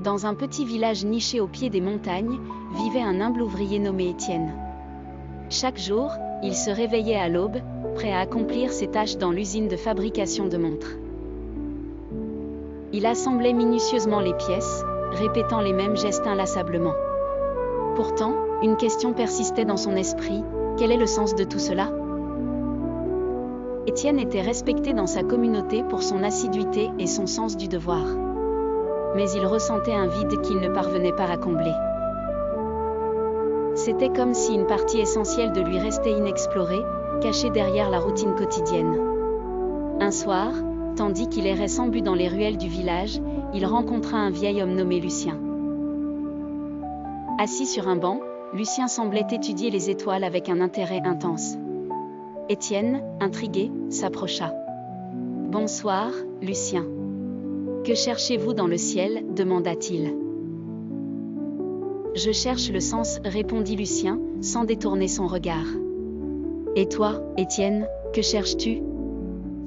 Dans un petit village niché au pied des montagnes, vivait un humble ouvrier nommé Étienne. Chaque jour, il se réveillait à l'aube, prêt à accomplir ses tâches dans l'usine de fabrication de montres. Il assemblait minutieusement les pièces, répétant les mêmes gestes inlassablement. Pourtant, une question persistait dans son esprit: quel est le sens de tout cela? Étienne était respecté dans sa communauté pour son assiduité et son sens du devoir. Mais il ressentait un vide qu'il ne parvenait pas à combler. C'était comme si une partie essentielle de lui restait inexplorée, cachée derrière la routine quotidienne. Un soir, tandis qu'il errait sans but dans les ruelles du village, il rencontra un vieil homme nommé Lucien. Assis sur un banc, Lucien semblait étudier les étoiles avec un intérêt intense. Étienne, intrigué, s'approcha. « Bonsoir, Lucien. Que cherchez-vous dans le ciel ?» demanda-t-il. « Je cherche le sens » répondit Lucien, sans détourner son regard. « Et toi, Étienne, que cherches-tu »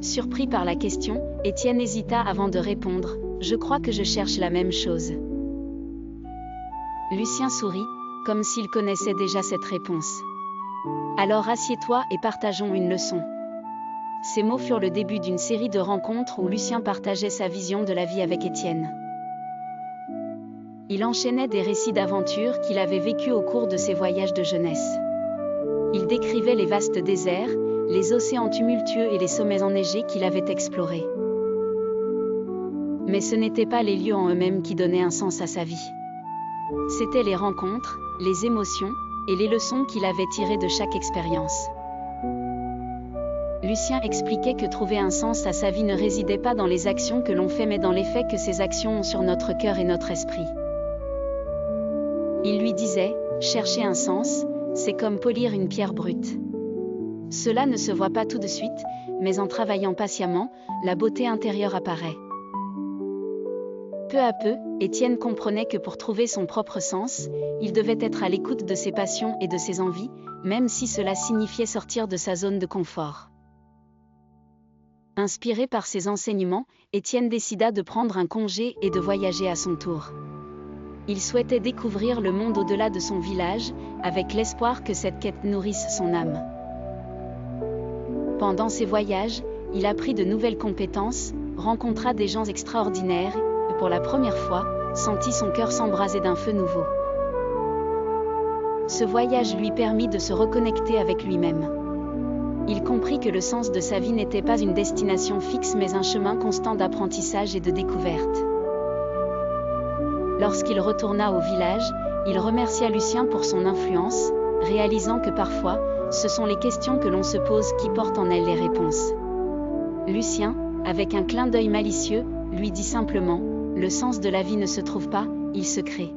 Surpris par la question, Étienne hésita avant de répondre: « Je crois que je cherche la même chose. » Lucien sourit, comme s'il connaissait déjà cette réponse. « Alors assieds-toi et partageons une leçon. » Ces mots furent le début d'une série de rencontres où Lucien partageait sa vision de la vie avec Étienne. Il enchaînait des récits d'aventures qu'il avait vécus au cours de ses voyages de jeunesse. Il décrivait les vastes déserts, les océans tumultueux et les sommets enneigés qu'il avait explorés. Mais ce n'étaient pas les lieux en eux-mêmes qui donnaient un sens à sa vie. C'étaient les rencontres, les émotions et les leçons qu'il avait tirées de chaque expérience. Lucien expliquait que trouver un sens à sa vie ne résidait pas dans les actions que l'on fait mais dans l'effet que ces actions ont sur notre cœur et notre esprit. Il lui disait: « Chercher un sens, c'est comme polir une pierre brute. Cela ne se voit pas tout de suite, mais en travaillant patiemment, la beauté intérieure apparaît. » Peu à peu, Étienne comprenait que pour trouver son propre sens, il devait être à l'écoute de ses passions et de ses envies, même si cela signifiait sortir de sa zone de confort. Inspiré par ces enseignements, Étienne décida de prendre un congé et de voyager à son tour. Il souhaitait découvrir le monde au-delà de son village, avec l'espoir que cette quête nourrisse son âme. Pendant ses voyages, il apprit de nouvelles compétences, rencontra des gens extraordinaires, et pour la première fois, sentit son cœur s'embraser d'un feu nouveau. Ce voyage lui permit de se reconnecter avec lui-même. Il comprit que le sens de sa vie n'était pas une destination fixe mais un chemin constant d'apprentissage et de découverte. Lorsqu'il retourna au village, il remercia Lucien pour son influence, réalisant que parfois, ce sont les questions que l'on se pose qui portent en elles les réponses. Lucien, avec un clin d'œil malicieux, lui dit simplement: « Le sens de la vie ne se trouve pas, il se crée. »